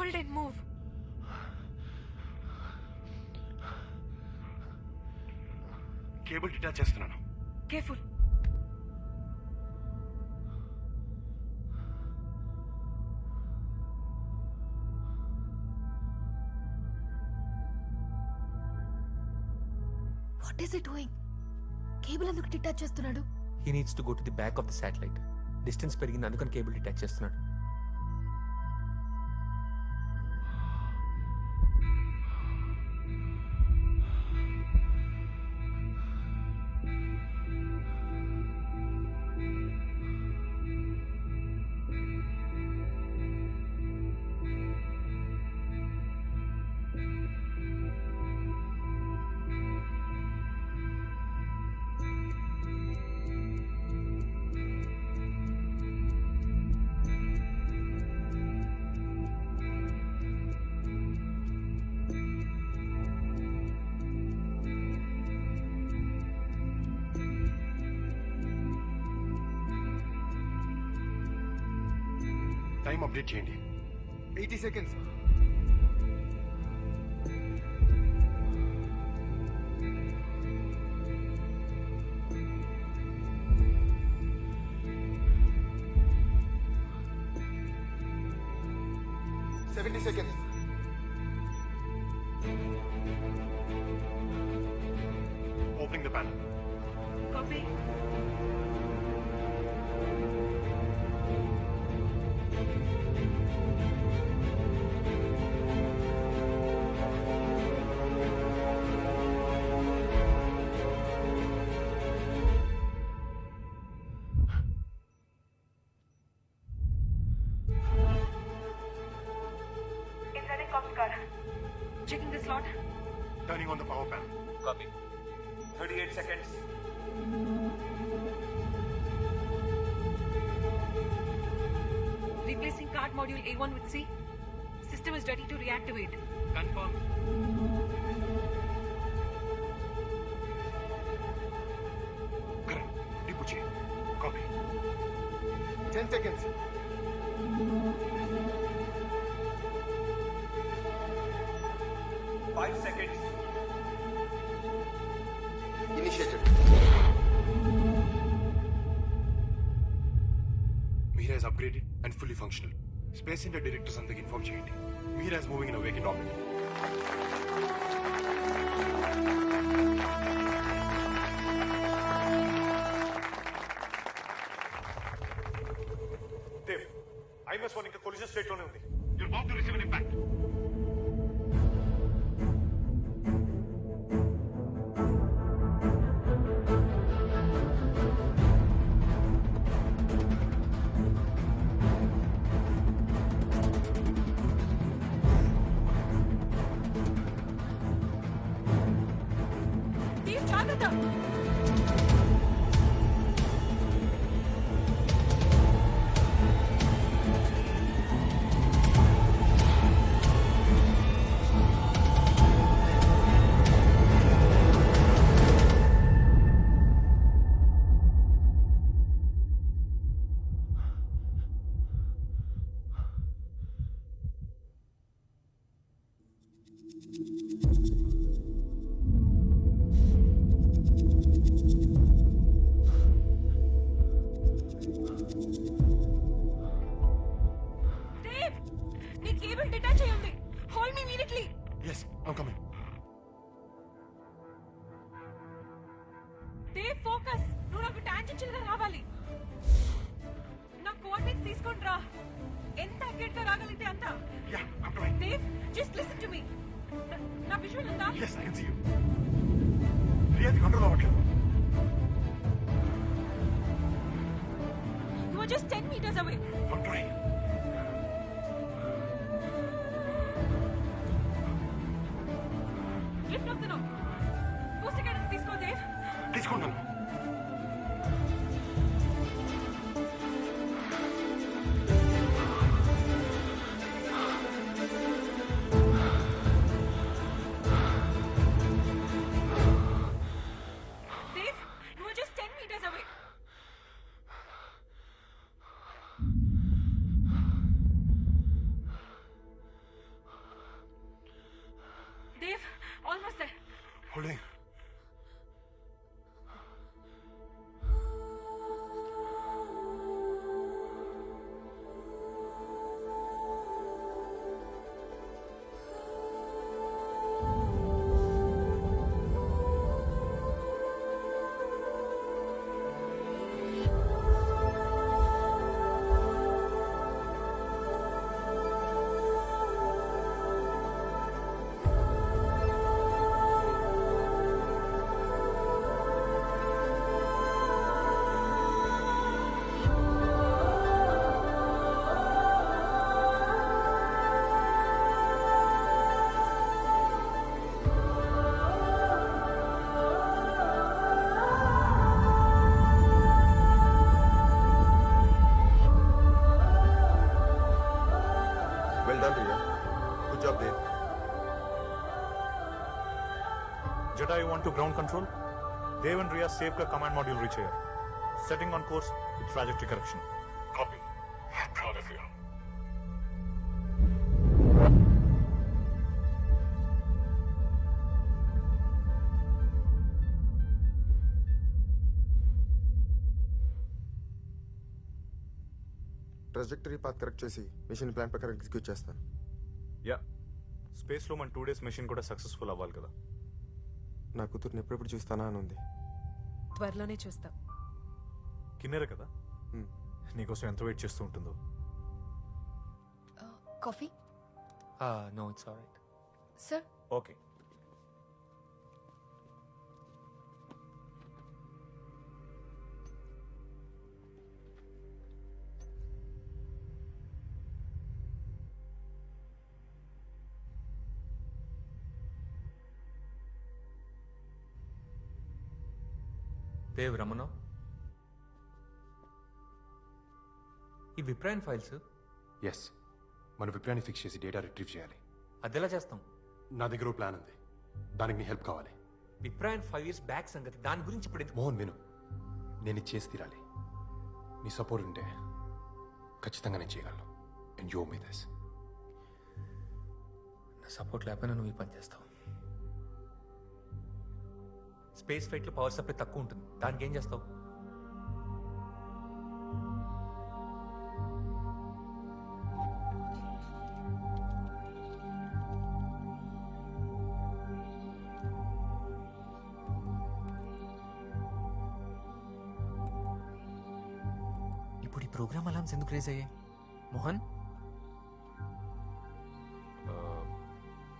Hold it, move. Cable detach చేస్తున్నాను. Careful. What is he doing? Cable ఎందుకు detach చేస్తున్నాడు? He needs to go to the back of the satellite. Distance పెరిగింది అందుకని cable detach చేస్తున్నాడు. Time update చేయండి. 80 seconds. Seconds. Opening the panel. Copy. Inserting common card. Checking the slot. Turning on the power panel. Copy. 38 seconds. Replacing card module A1 with C. System is ready to reactivate. Confirm. Correct. Reboot చేయి. Copy. 10 seconds. Initiated. Mira is upgraded and fully functional. Space Center directors అందరికి inform చేయండి. Mira is moving in a vacant orbit. Dev, IMS-1 ఇంకా collision state లోనే ఉంది. You're about to receive an impact. Dave, జాగ్రత్త. Dave, నీ cable detach అయి ఉంది. Hold me immediately. Yes, I'm coming. Dave, focus. నువ్వు నాకు టాంజెన్షియల్ గా రావాలి. నా కోఆర్డినేట్స్ తీసుకొని రా. ఎంత అక్యురేట్ గా రాగలిగితే అంత. Yeah, I'm trying. Dave, just listen to me. నా విజువల్ ఉందా? Yes, I can see you. రియాది కంట్రోల్ అవ్వట్లేదు. You are just 10 meters away. I'm trying. Lift up the nose. 2 seconds తీసుకో Dave. తీసుకుంటాను. Dave, you are just 10 meters away. Jetta, you want to ground control? Dev and Riya safe ka command module reach here. Setting on course with trajectory correction. Copy. Proud of you. Trajectory path correct చేసి mission plan ప్రకారం execute చేస్తాను. Yeah, స్పేస్లో మన 2 days machine కూడా successful అవ్వాలి కదా. నా కూతుర్ని ఎప్పుడెప్పుడు చూస్తానా అని ఉంది. త్వరలోనే చూస్తాం. కిన్నెరే కదా, నీకోసం ఎంత వెయిట్ చేస్తూ ఉంటుందో. Coffee no it's alright. Sir okay. Dev Ramana, ఈ విప్రాన్ ఫైల్స్ ఎస్, మన విప్రాన్ని ఫిక్స్ చేసి డేటా రిట్రీవ్ చేయాలి. అదెలా చేస్తాం? నా దగ్గర ఓ ప్లాన్ ఉంది, దానికి నీ హెల్ప్ కావాలి. విప్రాన్ 5 years బ్యాక్ సంగతి, దాని గురించి ఇప్పుడు ఎందుకు? మోహన్ విను, నేను ఇది చేసి తీరాలి. నీ సపోర్ట్ ఉంటే ఖచ్చితంగా నేను చేయగలను. And you me this. నా సపోర్ట్ లేకపోయినా నువ్వు ఈ పని చేస్తావు. స్పేస్ ఫ్లైట్లో పవర్ సప్లై తక్కువ ఉంటుంది, దానికి ఏం చేస్తావు? ఇప్పుడు ఈ ప్రోగ్రామ్ అలామ్స్ ఎందుకు రేజ్ అయ్యాయి? మోహన్,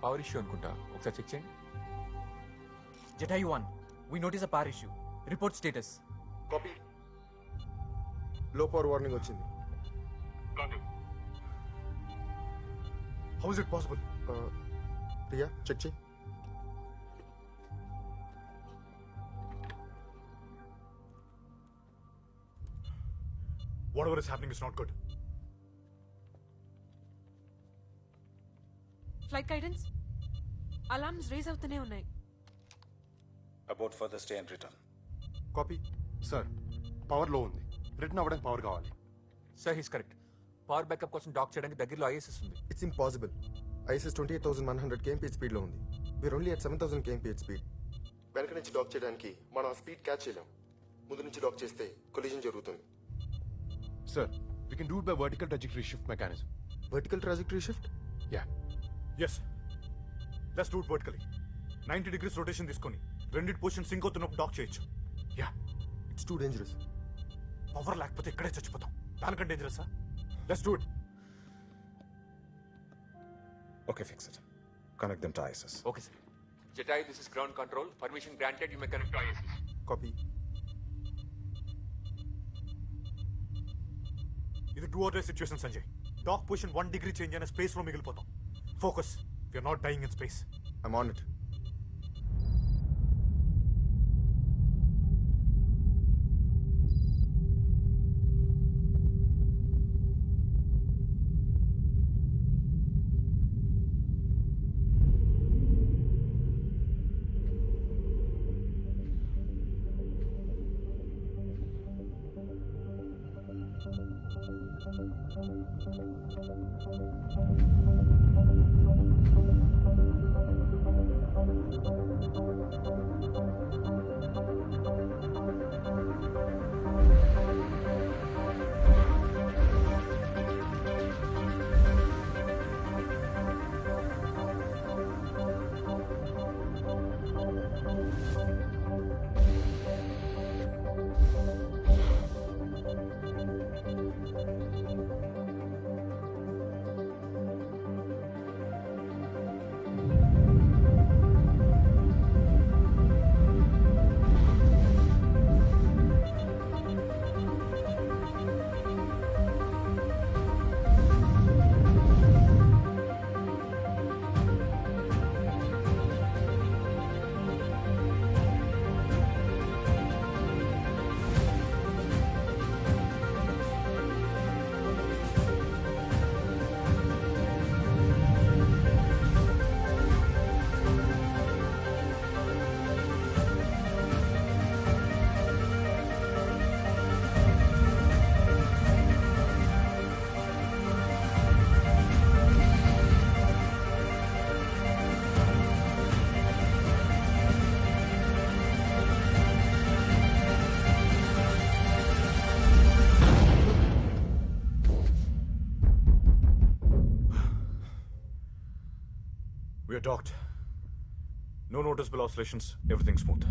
పవర్ ఇష్యూ అనుకుంటా, ఒకసారి చెక్ చేయండి. Jetta, you won. We notice a power issue. Report status. Copy. Low power warning వచ్చింది. How is it possible? Priya check చేయి. Whatever is happening is not good. Flight guidance alarms raise అవుతూనే ఉన్నాయి. About further stay and return. Copy. Sir, power low ఉంది, return అవ్వడానికి power కావాలి. Sir he's correct. Power backup కోసం dock చేయడానికి దగ్గరలో ISS ఉంది. It's impossible. ఐఎస్ఎస్ 28,100 kmph స్పీడ్లో ఉంది. We're only at 7,000 kmph speed. వెనక నుంచి డాక్ చేయడానికి మనం ఆ స్పీడ్ క్యాచ్ చేయలేం. ముందు నుంచి డాక్ చేస్తే కొలిజన్ జరుగుతుంది. Sir, we can do it by vertical trajectory shift mechanism. Vertical trajectory shift? Yeah. Yes. Let's do it vertically. 90 degrees rotation తీసుకొని రెండిటి పొజిషన్ సింక్ అవుతున్నప్పుడు డాక్ చేయొచ్చు. Yeah. It's too dangerous. Power లేకపోతే ఇక్కడే చచ్చిపోతాం. దానికంటే డేంజరసా? Let's do it. Okay, fix it. Connect them to ISS. Okay sir. Jetta, this is ground control. Permission granted. You may connect to ISS. Copy. ఇది 2 or 3 situation Sanjay. Dock position 1 degree change అయిన space లో మిగిలిపోతాం. Focus. We are not dying in space. I'm on it. docked. No noticeable oscillations. Everything smooth.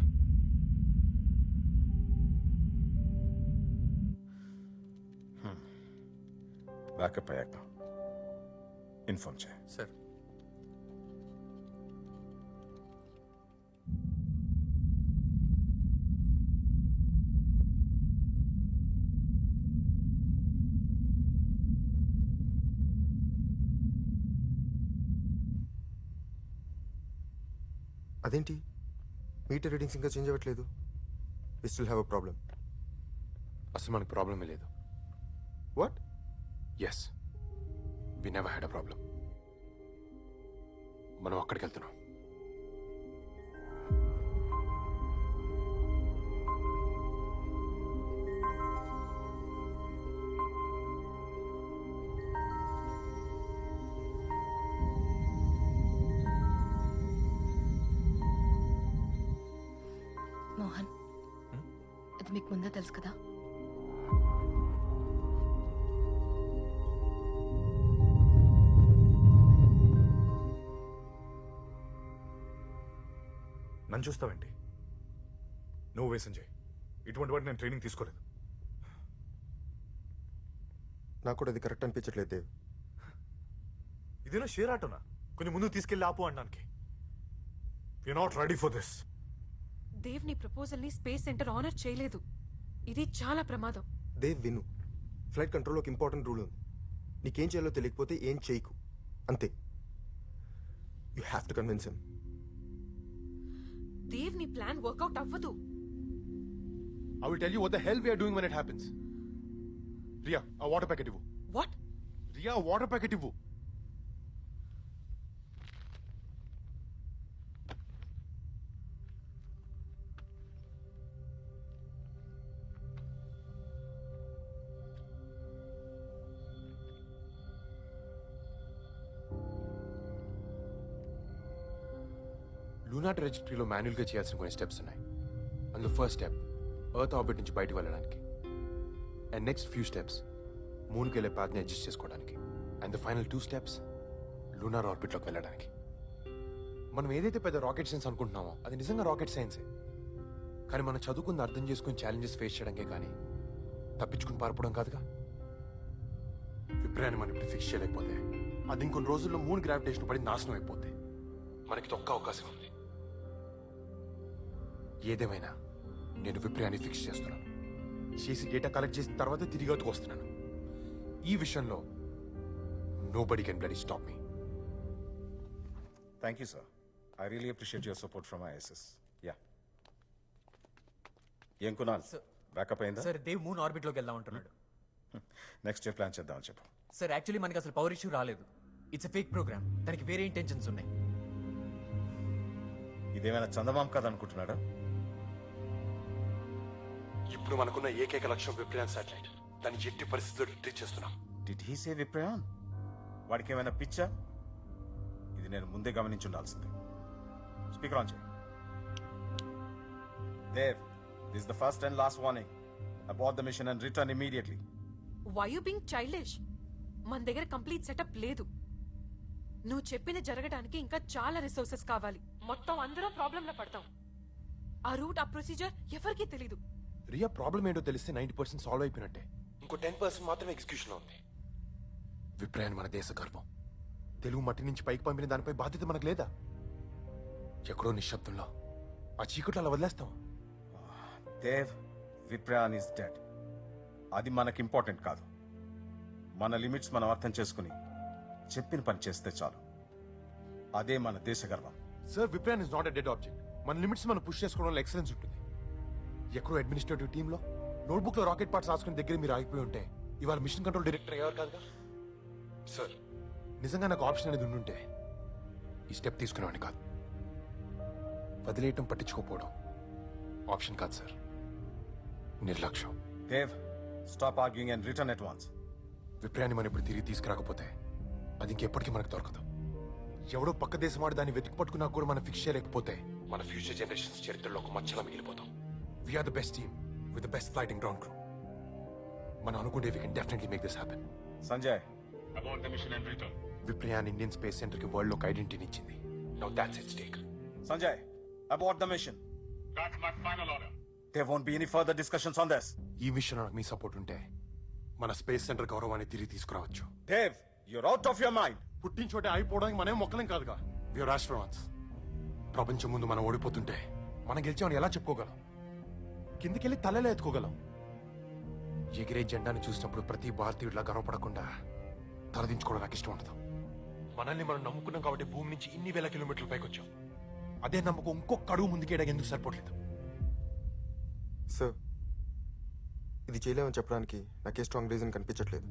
Backup అయ్యాక inform చేయి. Sir అదేంటి meter readings ఇంకా change అవ్వట్లేదు? We still have a problem. అసలు మనకు ప్రాబ్లమే లేదు. What? Yes, we never had a problem. మనం అక్కడికి వెళ్తున్నాం. మోహన్, ఇది మీకు ముందే తెలుసు కదా? నన్ను చూస్తావేంటి? నువ్వు వే సంజయ్, ఇటువంటి వాటి నేను ట్రైనింగ్ తీసుకోలేదు. నాకు కూడా అది కరెక్ట్ అనిపించట్లేదు దేవ్. ఇదేనా షేర్ ఆటోనా కొంచెం ముందు తీసుకెళ్ళి ఆపు అనడానికి? You not ready for this. Dev నీ ప్రపోజల్ ని స్పేస్ సెంటర్ ఆనర్ చేయలేదు. ఇది చాలా ప్రమాదం. దేవ్ విను, ఫ్లైట్ కంట్రోల్లో ఒక ఇంపార్టెంట్ రూల్ ఉంది. నీకేం చేయాలో తెలియకపోతే ఏం చేయకు, అంతే. You have to convince him. Dev నీ ప్లాన్ వర్కౌట్ అవ్వదు. I will tell you what the hell we are doing when it happens. Ria, a water packet ivu. What? Ria, a water packet ivu. Luna ట్రాజెక్టరీలో మాన్యువల్గా చేయాల్సిన కొన్ని steps ఉన్నాయి. అందులో first step earth orbit నుంచి బయటకు వెళ్ళడానికి, అండ్ నెక్స్ట్ ఫ్యూ స్టెప్స్ మూన్కి వెళ్ళే పాత్ని అడ్జస్ట్ చేసుకోవడానికి, and the final 2 steps lunar ఆర్బిట్లోకి వెళ్ళడానికి. మనం ఏదైతే పెద్ద రాకెట్ సైన్స్ అనుకుంటున్నామో అది నిజంగా రాకెట్ సైన్సే. కానీ మనం చదువుకుంది అర్థం చేసుకుని ఛాలెంజెస్ ఫేస్ చేయడానికే కానీ తప్పించుకుని పారిపోవడం కాదుగా. విప్రాయాన్ని మనం ఇప్పుడు ఫిక్స్ చేయలేకపోతే అది ఇంకొన్ని రోజుల్లో మూన్ గ్రావిటేషన్ పడి నాశనం అయిపోతే మనకి ఒక్క అవకాశం ఉంది. ఏదేమైనా నేను విప్రయాన్ని ఫిక్స్ చేస్తున్నాను. చేసి డేటా కలెక్ట్ చేసిన తర్వాత తిరిగి అవుతుకు వస్తున్నాను. ఈ విషయంలో nobody can bloody stop me. Thank you sir. I really appreciate your support from ISS. Yeah, ఏం కునాల్, బ్యాకప్ అయిందా? సార్ దేవ్ మూన్ ఆర్బిట్ లోకి వెళ్దాం అంటున్నాడు. నెక్స్ట్ డే ప్లాన్ చేద్దామని చెప్పు. సార్ యాక్చువల్లీ మనకి అసలు పవర్ ఇష్యూ రాలేదు. It's a fake programme. దానికి వేరే ఇంటెన్షన్స్ ఉన్నాయి. ఇదేమైనా చందమామ కథ అనుకుంటున్నాడా? ఇప్పుడు మనకున్న ఏకైక లక్ష్యం విప్రయాన్ శాటిలైట్. దాన్ని ఎట్టి పరిస్థితుల్లో రిట్రీట్ చేస్తున్నాం. Did he say విప్రయాన్? వాడికి ఏమైనా పిచ్చా? ఇది నేను ముందే గమనించి ఉండాల్సిందే. స్పీకర్ ఆన్ చేయి. Dev, this the first and last warning. Abort the mission and return immediately. Why you being childish? మన దగ్గర కంప్లీట్ సెటప్ లేదు. నువ్వు చెప్పింది జరగడానికి ఇంకా చాలా రిసోర్సెస్ కావాలి. మొత్తం అందరం ప్రాబ్లం లో పడతాం. ఆ రూట్, ఆ ప్రొసీజర్ ఎవరికీ తెలీదు. రియా ప్రాబ్లం ఏంటో తెలిస్తే 90% సాల్వ్ అయిపోయినట్టే. ఇంకో 10% మాత్రమే ఎగ్జిక్యూషన్లో ఉంది. విప్రయాన్ మన దేశ గర్వం. తెలుగు మట్టి నుంచి పైకి పంపిన దానిపై బాధ్యత మనకు లేదా? ఎక్కడో నిశ్శబ్దంలో ఆ చీకట్లో అలా వదిలేస్తాం. Dev, విప్రయాన్ is dead. అది మనకి ఇంపార్టెంట్ కాదు. మన లిమిట్స్ మనం అర్థం చేసుకుని చెప్పిన పని చేస్తే చాలు. అదే మన దేశ గర్వం. Sir, విప్రయాన్ is not a dead object. మన లిమిట్స్ మనం పుష్ చేసుకోవడంలో ఎక్సలెన్స్ ఉంటుంది. ఎక్కడో అడ్మినిస్ట్రేటివ్ టీంలో నోట్బుక్ లో రాకెట్ పార్ట్స్ రాసుకుని దగ్గర మీరు ఆగిపోయి ఉంటే ఇవాళ మిషన్ కంట్రోల్ డైరెక్టర్ అయ్యారు కాదుగా. సార్, నిజంగా నాకు ఆప్షన్ అనేది ఉండుంటే ఈ స్టెప్ తీసుకునేవాడిని కాదు. వదిలేయటం, పట్టించుకోపోవడం ఆప్షన్ కాదు సార్, నిర్లక్ష్యం. Dev, stop arguing and return at once. విప్రయాన్ని మనం ఇప్పుడు తిరిగి తీసుకురాకపోతే అది ఇంకెప్పటికీ మనకు దొరకదు. ఎవడో పక్క దేశం వాడు దాన్ని వెతికి పట్టుకున్నా కూడా మనం ఫిక్స్ చేయలేకపోతే మన ఫ్యూచర్ జనరేషన్స్ చరిత్రలో ఒక మచ్చలా మిగిలిపోతాం. We're the best team with the best flighting ground crew. మనం అనుకుంటే we can definitely make this happen. Sanjay, Viprayaan Indian space centre కి వరల్డ్ లో ఒక ఐడెంటిటీని ఇచ్చింది. Now that's at stake. Sanjay, abort the mission. That's my final order. There won't be any further discussions on this. ఈ విషయంలో నాకు మీ support ఉంటే మన space centre గౌరవాన్ని తిరిగి తీసుకురావచ్చు. Dev, you're out of your mind. పుట్టించోటే అయిపోవడానికి మనమే మొక్కలేం కాదుగా. Viewer astronauts. ప్రపంచం ముందు మనం ఓడిపోతుంటే మనం గెలిచామని ఎలా చెప్పుకోగలం? కిందికెళ్ళి తలలే ఎత్తుకోగలం. ఎగిరే జెండాని చూసినప్పుడు ప్రతి భారతీయుడిలా గర్వపడకుండా తలదించుకోవడం నాకు ఇష్టం ఉండదు. మనల్ని మనం నమ్ముకున్నాం కాబట్టి భూమి నుంచి ఇన్ని వేల కిలోమీటర్ల పైకి వచ్చాం. అదే నమ్మకం ఇంకొక అడుగు ముందుకేయడానికి ఎందుకు సరిపోవట్లేదు? సార్ ఇది చేయలేమని చెప్పడానికి నాకే స్ట్రాంగ్ రీజన్ కనిపించట్లేదు.